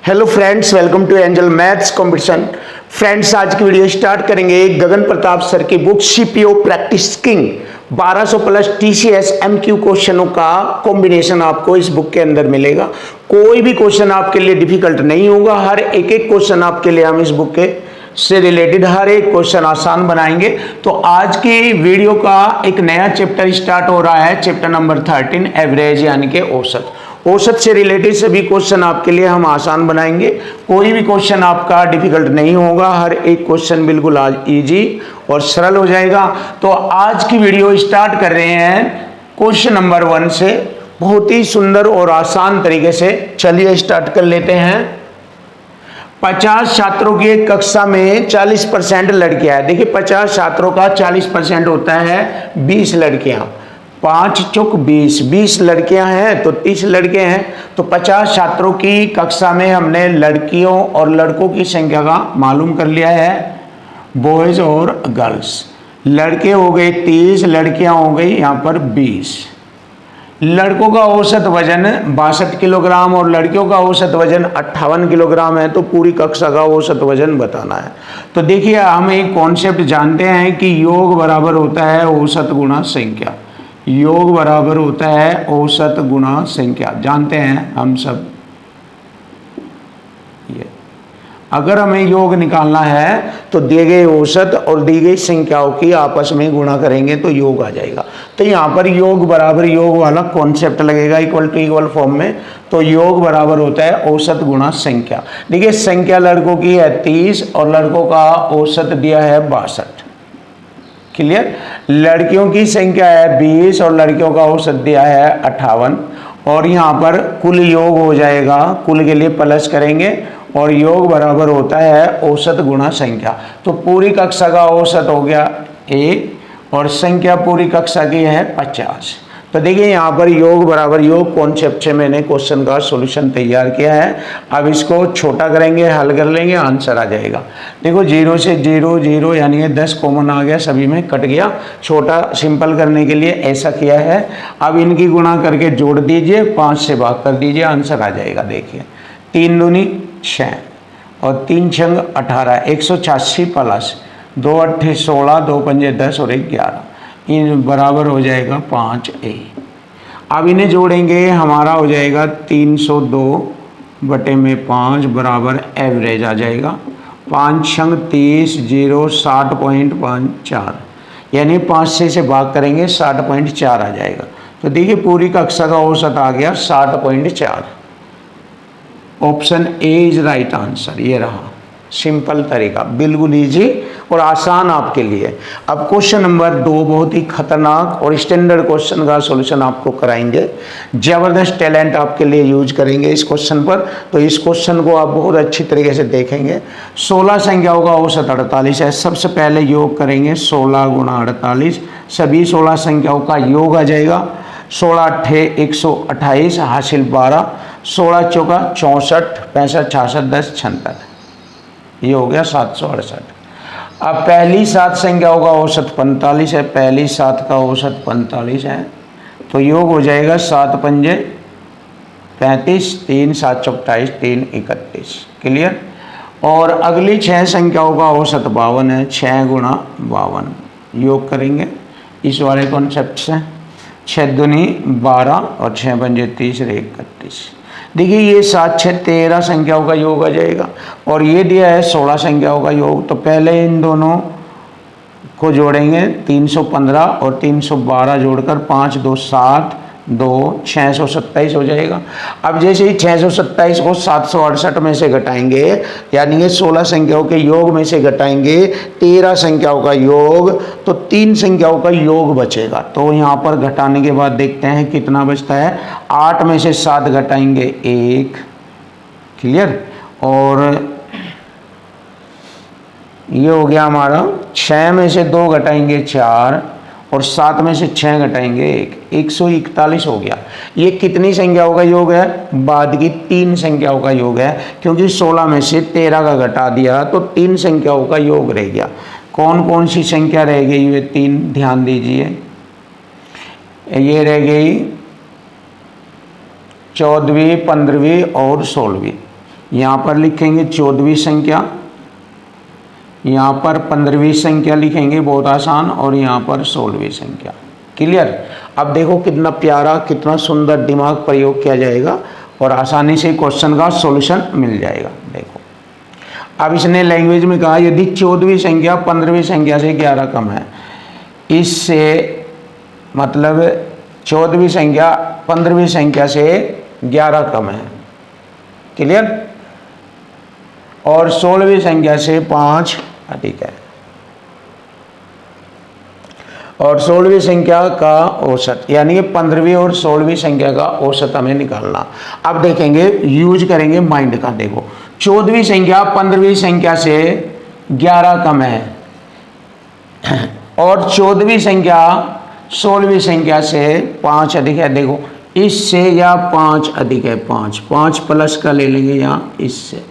Hello friends, welcome to Angel Maths Competition. Friends, आज की video start करेंगे Gagan Pratap sir की book CPO practice king 1200 plus TCS MQ क्वेश्चनों का कॉम्बिनेशन आपको इस बुक के अंदर मिलेगा। कोई भी क्वेश्चन आपके लिए डिफिकल्ट नहीं होगा। हर एक एक क्वेश्चन आपके लिए हम इस बुक के से रिलेटेड हर एक क्वेश्चन आसान बनाएंगे। तो आज की वीडियो का एक नया चैप्टर स्टार्ट हो रहा है, चैप्टर नंबर 13 एवरेज यानी कि औसत। औसत से रिलेटेड सभी क्वेश्चन आपके लिए हम आसान बनाएंगे। कोई भी क्वेश्चन आपका डिफिकल्ट नहीं होगा। हर एक क्वेश्चन बिल्कुल आज इजी और सरल हो जाएगा। तो आज की वीडियो स्टार्ट कर रहे हैं क्वेश्चन नंबर 1 से, बहुत ही सुंदर और आसान तरीके से। चलिए स्टार्ट कर लेते हैं। 50 छात्रों की एक कक्षा में 40% लड़कियां हैं। देखिए 50 छात्रों का 40% होता है 20 लड़कियां। 5 चौक 20, 20 लड़कियां हैं तो 30 लड़के हैं। तो 50 छात्रों की कक्षा में हमने लड़कियों और लड़कों की संख्या का मालूम कर लिया है, बॉयज और गर्ल्स। लड़के हो गए 30, लड़कियां हो गई यहाँ पर 20। लड़कों का औसत वजन 62 किलोग्राम और लड़कियों का औसत वजन 58 किलोग्राम है। तो पूरी कक्षा का औसत वजन बताना है। तो देखिए हम एक कॉन्सेप्ट जानते हैं कि योग बराबर होता है औसत गुणा संख्या। योग बराबर होता है औसत गुणा संख्या, जानते हैं हम सब। ये अगर हमें योग निकालना है तो दिए गए औसत और दी गई संख्याओं की आपस में गुणा करेंगे तो योग आ जाएगा। तो यहाँ पर योग बराबर योग वाला कॉन्सेप्ट लगेगा इक्वल टू इक्वल फॉर्म में। तो योग बराबर होता है औसत गुणा संख्या। देखिए संख्या लड़कों की है 30 और लड़कों का औसत दिया है 62। क्लियर। लड़कियों की संख्या है 20 और लड़कियों का औसत दिया है 58। और यहाँ पर कुल योग हो जाएगा, कुल के लिए प्लस करेंगे और योग बराबर होता है औसत गुणा संख्या। तो पूरी कक्षा का औसत हो गया 1 और संख्या पूरी कक्षा की है 50। तो देखिए यहाँ पर योग बराबर योग कॉन्सेप्ट से मैंने क्वेश्चन का सॉल्यूशन तैयार किया है। अब इसको छोटा करेंगे, हल कर लेंगे, आंसर आ जाएगा। देखो 0 से 0 0 यानी कि 10 कॉमन आ गया, सभी में कट गया। छोटा सिंपल करने के लिए ऐसा किया है। अब इनकी गुणा करके जोड़ दीजिए, 5 से भाग कर दीजिए, आंसर आ जाएगा। देखिए 3 दूनी 6 और 3 छंग 18, 186 प्लस 2 अट्ठे 16, 2 पंजे 10 और 1 11, इन बराबर हो जाएगा 5a। अब इन्हें जोड़ेंगे, हमारा हो जाएगा 302/5 बराबर एवरेज आ जाएगा। 5 छंग 30, 0 60.54 यानी 5 से भाग करेंगे 60.4 आ जाएगा। तो देखिए पूरी कक्षा का औसत आ गया 60.4। Option A is right answer. ये रहा सिंपल तरीका, बिल्कुल इजी और आसान आपके लिए। अब क्वेश्चन नंबर 2 बहुत ही खतरनाक और स्टैंडर्ड क्वेश्चन का सॉल्यूशन आपको कराएंगे। जबरदस्त टैलेंट आपके लिए यूज करेंगे इस क्वेश्चन पर। तो इस क्वेश्चन को आप बहुत अच्छी तरीके से देखेंगे। 16 संख्याओं का औसत 48 है। सबसे पहले योग करेंगे 16 गुणा 48, सभी 16 संख्याओं का योग आ जाएगा। 16 अट्ठे 128 हासिल 12, 16 चौका 64, 65 66 10 76, ये हो गया 768। अब पहली 7 संख्याओं का औसत 45 है। पहली 7 का औसत 45 है तो योग हो जाएगा 7 पंजे 35, 3 7 चौक 28, 3 31। क्लियर। और अगली 6 संख्याओं का औसत 52 है। 6 गुणा 52 योग करेंगे इस वाले कॉन्सेप्ट से। 6 दूनी 12 और 6 पंजे 30 और 31। देखिए ये 7 6 13 संख्याओं का योग आ जाएगा और ये दिया है 16 संख्याओं का योग। तो पहले इन दोनों को जोड़ेंगे, 315 और 312 जोड़कर 5 2 7 2 627 हो जाएगा। अब जैसे ही 627 को 768 में से घटाएंगे यानी कि 16 संख्याओं के योग में से घटाएंगे 13 संख्याओं का योग, तो 3 संख्याओं का योग बचेगा। तो यहाँ पर घटाने के बाद देखते हैं कितना बचता है। 8 में से 7 घटाएंगे 1। क्लियर। और ये हो गया हमारा। 6 में से 2 घटाएंगे 4 और 7 में से 6 घटाएंगे 1, 141 हो गया। ये कितनी संख्याओं का योग है? बाद की 3 संख्याओं का योग है, क्योंकि 16 में से 13 का घटा दिया तो 3 संख्याओं का योग रह गया। कौन कौन सी संख्या रह गई? ये 3 ध्यान दीजिए। ये रह गई 14वीं, 15वीं और 16वीं। यहाँ पर लिखेंगे 14वीं संख्या, यहाँ पर 15वीं संख्या लिखेंगे, बहुत आसान, और यहाँ पर 16वीं संख्या। क्लियर। अब देखो कितना प्यारा, कितना सुंदर दिमाग प्रयोग किया जाएगा और आसानी से क्वेश्चन का सॉल्यूशन मिल जाएगा। देखो अब इसने लैंग्वेज में कहा यदि 14वीं संख्या 15वीं संख्या से 11 कम है, इससे मतलब 14वीं संख्या 15वीं संख्या से 11 कम है। क्लियर। और 16वीं संख्या से 5 अधिक है, और 16वीं संख्या का औसत, यानी कि 15वीं और 16वीं संख्या का औसत हमें निकालना। अब देखेंगे, यूज करेंगे माइंड का। देखो 14वीं संख्या 15वीं संख्या से 11 कम है, और 14वीं संख्या 16वीं संख्या से 5 अधिक है। देखो इससे या 5 अधिक है, 5 प्लस का ले लेंगे यहाँ इससे,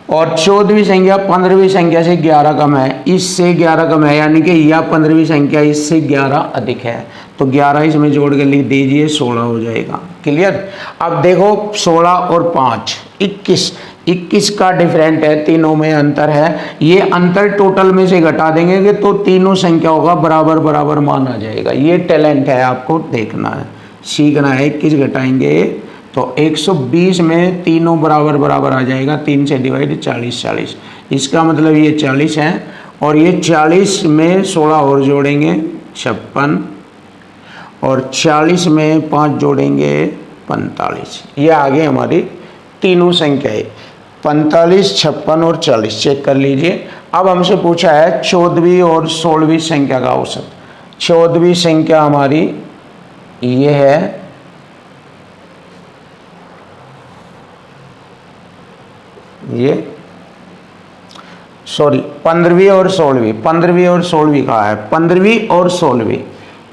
और 14वीं संख्या 15वीं संख्या से 11 कम है, इससे 11 कम है, यानी कि या 15वीं संख्या इससे 11 अधिक है। तो 11 इसमें जोड़ के लिख दीजिए, 16 हो जाएगा। क्लियर। अब देखो 16 और 5 21 का डिफरेंट है, तीनों में अंतर है। ये अंतर टोटल में से घटा देंगे कि तो तीनों संख्याओं का बराबर बराबर मान आ जाएगा। ये टैलेंट है, आपको देखना है, सीखना है। 21 घटाएंगे तो 120 में तीनों बराबर बराबर आ जाएगा, 3 से डिवाइड 40। इसका मतलब ये 40 है, और ये 40 में 16 और जोड़ेंगे 56, और 40 में 5 जोड़ेंगे 45। ये आगे हमारी तीनों संख्याएं 45, 56 और 40 चेक कर लीजिए। अब हमसे पूछा है 14वीं और 16वीं संख्या का औसत। 14वीं संख्या हमारी ये है, ये सॉरी 15वीं और 16वीं, 15वीं और 16वीं का है, 15वीं और 16वीं,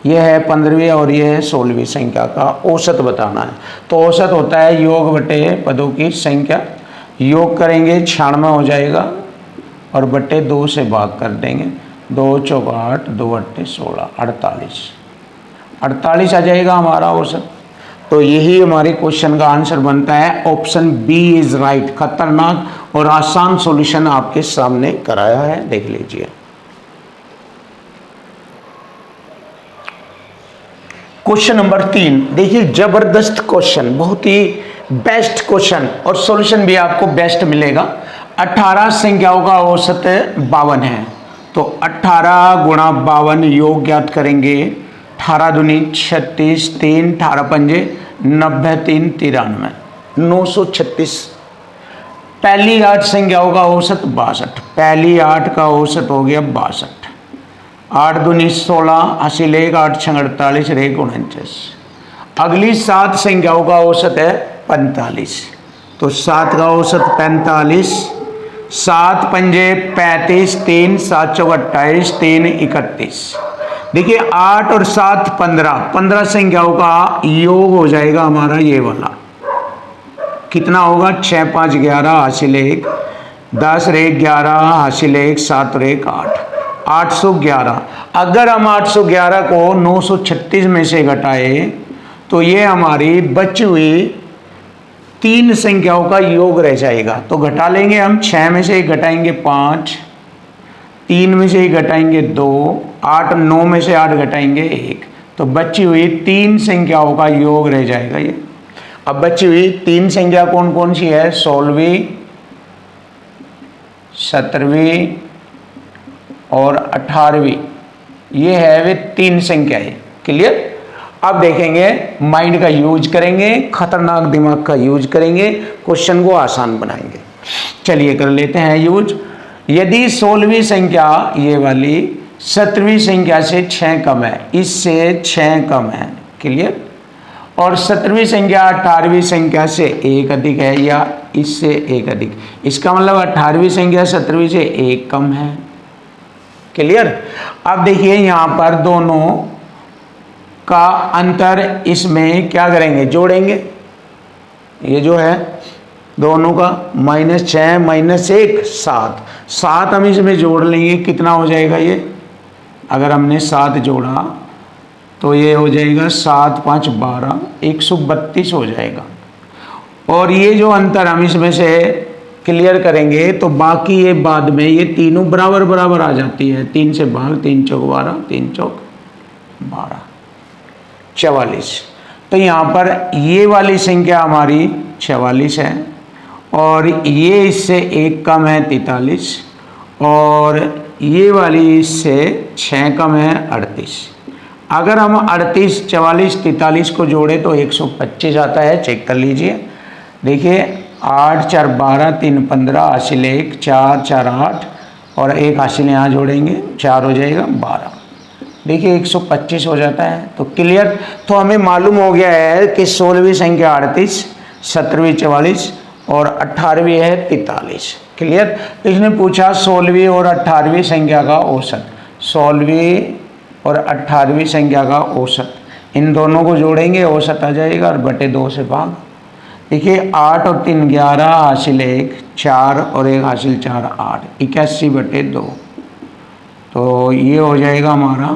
ये है 15वीं और ये है 16वीं संख्या का औसत बताना है। तो औसत होता है योग बटे पदों की संख्या। योग करेंगे 96 हो जाएगा, और बटे 2 से भाग कर देंगे, 2 चौका 8, 2 अट्ठे 16, 48 आ जाएगा हमारा औसत। तो यही हमारे क्वेश्चन का आंसर बनता है। Option B is right. खतरनाक और आसान सॉल्यूशन आपके सामने कराया है, देख लीजिए। क्वेश्चन नंबर 3 देखिए, जबरदस्त क्वेश्चन, बहुत ही बेस्ट क्वेश्चन, और सॉल्यूशन भी आपको बेस्ट मिलेगा। 18 संख्याओं का औसत 52 है, तो 18 गुणा 52 योग ज्ञात करेंगे। 18 दूनी 36, 3 18 पंजे 90, 3 93, 936। पहली 8 संख्याओं का औसत 62, पहली 8 का औसत हो गया 62। 8 दूनी 16, 80 1 8 6 48 1 49। अगली 7 संख्याओं का औसत है 45, तो 7 का औसत 45, 7 पंजे 35, 3 7 चौक 28, 3 31। देखिए 8 और 7 15 संख्याओं का योग हो जाएगा हमारा ये वाला। कितना होगा? 6 5 11 हासिल 1, 10 1 11 हासिल 1, 7 और 1 8, 811। अगर हम 811 को 936 में से घटाए तो ये हमारी बची हुई 3 संख्याओं का योग रह जाएगा। तो घटा लेंगे हम, 6 में से घटाएंगे 5, 3 में से घटाएंगे 2, 8 9 में से 8 घटाएंगे 1, तो बची हुई 3 संख्याओं का योग रह जाएगा ये। अब बची हुई 3 संख्या कौन कौन सी है? 16वीं, 17वीं और 18वीं, ये है वे 3 संख्याएं। क्लियर? अब देखेंगे, माइंड का यूज करेंगे, खतरनाक दिमाग का यूज करेंगे, क्वेश्चन को आसान बनाएंगे। चलिए कर लेते हैं यूज। यदि 16वीं संख्या ये वाली 17वीं संख्या से 6 कम है, इससे 6 कम है, क्लियर, और 17वीं संख्या 18वीं संख्या से 1 अधिक है या इससे 1 अधिक, इसका मतलब 18वीं संख्या 17वीं से 1 कम है, क्लियर। अब देखिए यहाँ पर दोनों का अंतर, इसमें क्या करेंगे? जोड़ेंगे। ये जो है दोनों का -6 -1 7, 7 हम इसमें जोड़ लेंगे, कितना हो जाएगा ये? अगर हमने 7 जोड़ा तो ये हो जाएगा 7 5 12, 132 हो जाएगा। और ये जो अंतर हम इसमें से क्लियर करेंगे तो बाकी ये बाद में ये तीनों बराबर बराबर आ जाती है। 3 से भाग, 3 चौक 12, 3 चौक 12, 44। तो यहाँ पर ये वाली संख्या हमारी 44 है और ये इससे 1 कम है 43 और ये वाली इससे 6 कम है 38। अगर हम 38, 44, 43 को जोड़े तो 125 आता है। चेक कर लीजिए, देखिए 8 4 12, 3 15, हासिल 1, 4 4 8 और एक हासिल यहाँ जोड़ेंगे 4 हो जाएगा 12। देखिए 125 हो जाता है। तो क्लियर, तो हमें मालूम हो गया है कि 16वीं संख्या 38, 17वीं 44 और 18वीं है 43। क्लियर। इसने पूछा 16वीं और 18वीं संख्या का औसत, 16वीं और 18वीं संख्या का औसत, इन दोनों को जोड़ेंगे औसत आ जाएगा और बटे 2 से भाग। देखिए 8 और 3 11, हासिल 1 4 और एक हासिल 4 8, 81 बटे 2। तो ये हो जाएगा हमारा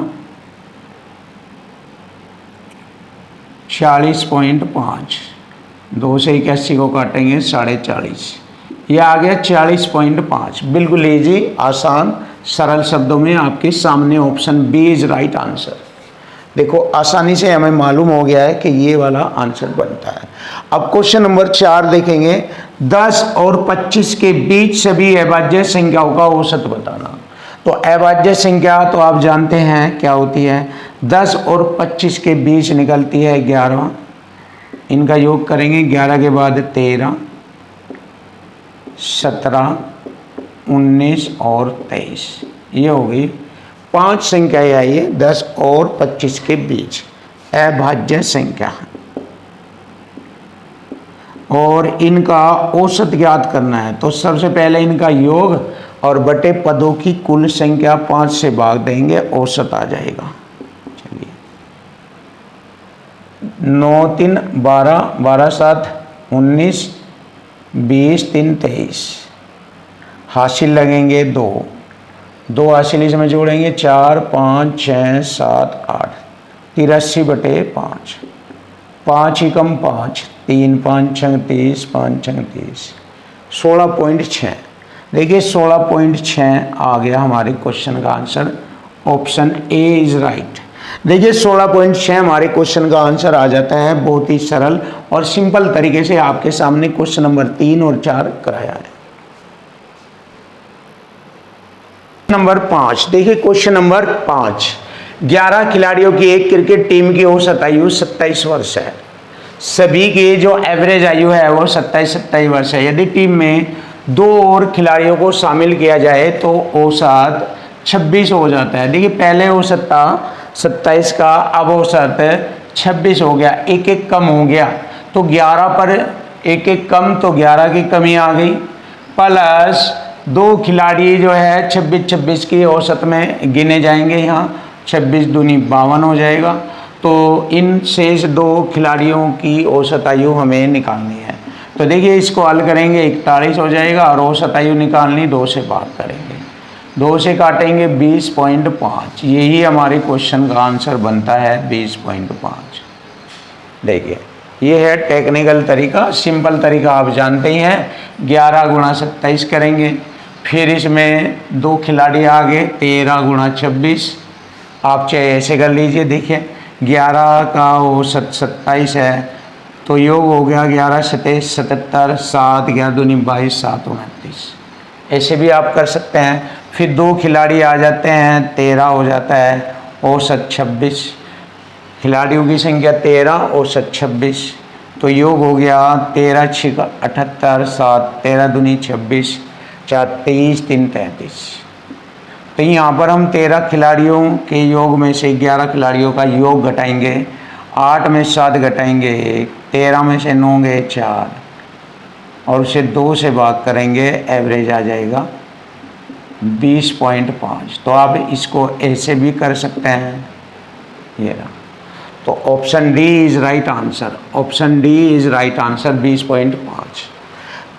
40.5। 2 से 81 को काटेंगे 40.5, ये आ गया 40.5। बिल्कुल इजी, आसान, सरल शब्दों में आपके सामने option B is right answer. देखो आसानी से हमें मालूम हो गया है कि ये वाला आंसर बनता है। अब क्वेश्चन नंबर 4 देखेंगे, 10 और 25 के बीच सभी अभाज्य संख्याओं का औसत बताना। तो अभाज्य संख्या तो आप जानते हैं क्या होती है, 10 और 25 के बीच निकलती है 11, इनका योग करेंगे 11 के बाद 13, 17, 19 और 23, ये हो गई 5 संख्याएं आई है 10 और 25 के बीच अभाज्य संख्या, और इनका औसत ज्ञात करना है। तो सबसे पहले इनका योग और बटे पदों की कुल संख्या 5 से भाग देंगे, औसत आ जाएगा। चलिए 9 3 12, 12 7 19, 20 3 23, हासिल लगेंगे 2, 2 हासिल इसमें जोड़ेंगे 4 5 6 7 8, 83 बटे 5, 5 ही कम 5, 3 5 6 30, 5 6 30, 16.6। देखिए 16.6 आ गया हमारे क्वेश्चन का answer, option A is right. देखिए 16.6 हमारे क्वेश्चन का आंसर आ जाता है। बहुत ही सरल और सिंपल तरीके से आपके सामने क्वेश्चन नंबर 3 और 4 कराया है। नंबर 5 देखिए, क्वेश्चन नंबर 5, 11 खिलाड़ियों की एक क्रिकेट टीम की औसत आयु 27 वर्ष है। सभी की जो एवरेज आयु है वो 27 वर्ष है। यदि टीम में 2 और खिलाड़ियों को शामिल किया जाए तो औसत 26 हो जाता है। देखिए पहले औसत था 27 का, अब औसत 26 हो गया, एक एक कम हो गया। तो 11 पर एक एक कम, तो 11 की कमी आ गई, प्लस 2 खिलाड़ी जो है 26 की औसत में गिने जाएंगे। यहाँ 26 दूनी 52 हो जाएगा। तो इन शेष 2 खिलाड़ियों की औसत आयु हमें निकालनी है। तो देखिए इसको हल करेंगे 41 हो जाएगा और औसत आयु निकालनी 2 से भाग करेंगे, 2 से काटेंगे 20.5, यही हमारे क्वेश्चन का आंसर बनता है 20.5। देखिए ये है टेक्निकल तरीका, सिंपल तरीका आप जानते ही हैं। 11 गुणा 27 करेंगे, फिर इसमें 2 खिलाड़ी आ गए, 13 गुणा 26, आप चाहे ऐसे कर लीजिए। देखिए 11 का औसत 27 है तो योग हो गया 11 27 77, 7 11 दूनी 22, 7 29, ऐसे भी आप कर सकते हैं। फिर 2 खिलाड़ी आ जाते हैं, 13 हो जाता है, औसत 26, खिलाड़ियों की संख्या 13, औसत 26, तो योग हो गया 13 6 78, 7 13 दूनी 26, 4 23 3 33। तो यहाँ पर हम 13 खिलाड़ियों के योग में से 11 खिलाड़ियों का योग घटाएंगे, 8 में 7 घटाएंगे 1, 13 में से 9 गए 4 और उसे 2 से भाग करेंगे, एवरेज आ जाएगा 20.5। तो आप इसको ऐसे भी कर सकते हैं, ये रहा। तो option D is right answer, option D is right answer 20.5।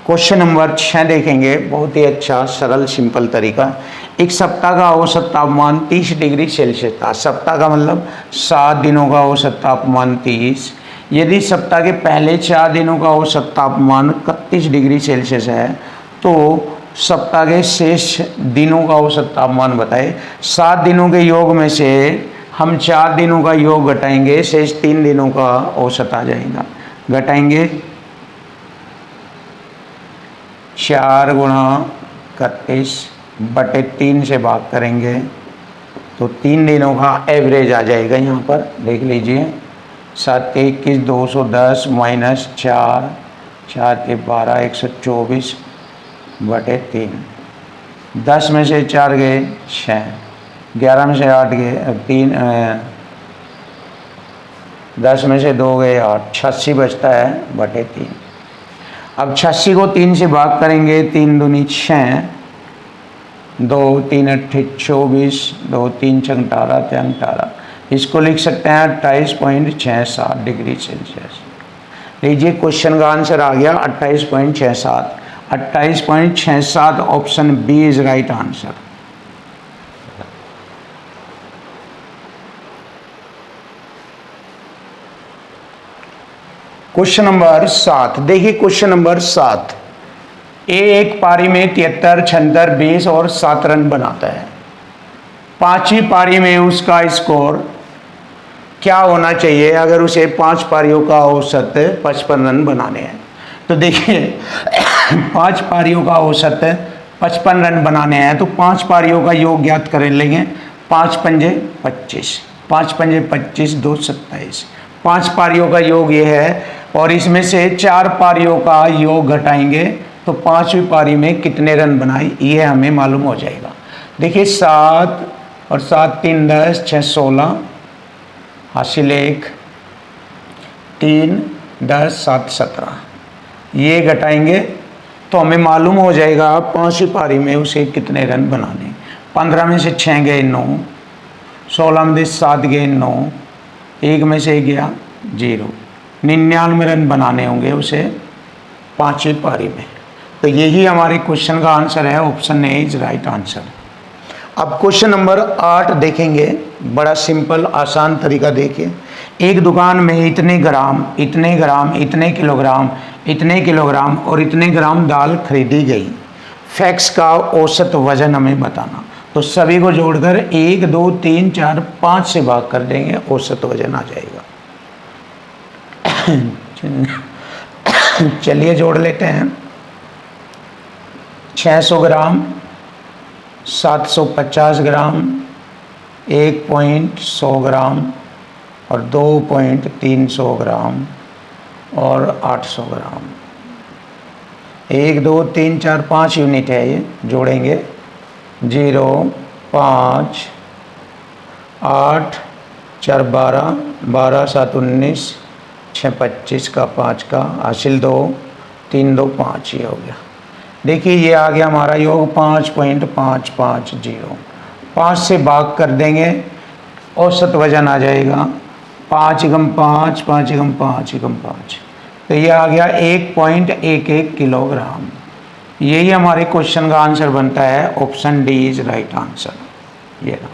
Question number 6 देखेंगे, बहुत ही अच्छा सरल सिंपल तरीका। एक सप्ताह का औसत तापमान 30 डिग्री सेल्सियस था। सप्ताह का मतलब 7 दिनों का औसत तापमान 30। यदि सप्ताह के पहले 4 दिनों का औसत तापमान 31 डिग्री सेल्सियस है तो सप्ताह के शेष दिनों का औसत तापमान बताए। 7 दिनों के योग में से हम 4 दिनों का योग घटाएंगे, शेष 3 दिनों का औसत आ जाएगा। घटाएंगे 4 गुणा 31 बटे 3 से भाग करेंगे तो 3 दिनों का एवरेज आ जाएगा। यहाँ पर देख लीजिए 7 के 21 210 माइनस 4 4 के 12 124 बटे 3। 10 में से 4 गए 6, 11 में से 8 गए 3, 10 में से 2 गए 8, 86 बचता है बटे 3। अब 86 को 3 से भाग करेंगे, 3 दूनी 6, 2 3 8 24, 2 3 6 18 3 18, इसको लिख सकते हैं 28.67 डिग्री सेल्सियस। लीजिए क्वेश्चन का आंसर आ गया 28.67। 28.67 option B is right answer. Question number 7 देखिए, क्वेश्चन नंबर 7। एक पारी में 73, 76, 20 और 7 रन बनाता है। 5वीं पारी में उसका स्कोर क्या होना चाहिए अगर उसे 5 पारियों का औसत 55 रन बनाने हैं। तो देखिए 5 पारियों का औसत 55 रन बनाने हैं तो 5 पारियों का योग ज्ञात कर लेंगे। 5 पंजे 25, 5 पंजे 25, 2 27, 5 पारियों का योग ये है और इसमें से 4 पारियों का योग घटाएंगे तो 5वीं पारी में कितने रन बनाए ये हमें मालूम हो जाएगा। देखिए 7 और 7 3 10 6 16 हासिल 1 3 10 7 17, ये घटाएंगे तो हमें मालूम हो जाएगा 5वीं पारी में उसे कितने रन बनाने। 15 में से 6 गए 9, 16 में से 7 गए 9, 1 में से गया 0, 99 रन बनाने होंगे उसे 5वीं पारी में। तो यही हमारे क्वेश्चन का आंसर है, option A is right answer. अब क्वेश्चन नंबर 8 देखेंगे, बड़ा सिंपल आसान तरीका। देखिए एक दुकान में इतने ग्राम इतने ग्राम इतने किलोग्राम इतने किलोग्राम और इतने ग्राम दाल खरीदी गई। फैक्स का औसत वजन हमें बताना। तो सभी को जोड़कर 1 2 3 4 5 से भाग कर देंगे, औसत वजन आ जाएगा। चलिए जोड़ लेते हैं। 600 ग्राम, 750 ग्राम, 1.100 ग्राम और 2.300 ग्राम और 800 ग्राम। 1 2 3 4 5 यूनिट है ये, जोड़ेंगे 0 5 8 4 12 12 7 19 6 25 का 5 का हासिल 2 3 2 5 ये हो गया। देखिए ये आ गया हमारा योग 5.550। 5 से भाग कर देंगे, औसत वजन आ जाएगा 5 × 5 5 × 5 × 5, तो ये आ गया 1.11 किलोग्राम। यही हमारे क्वेश्चन का आंसर बनता है, option D is right answer. ये रहा।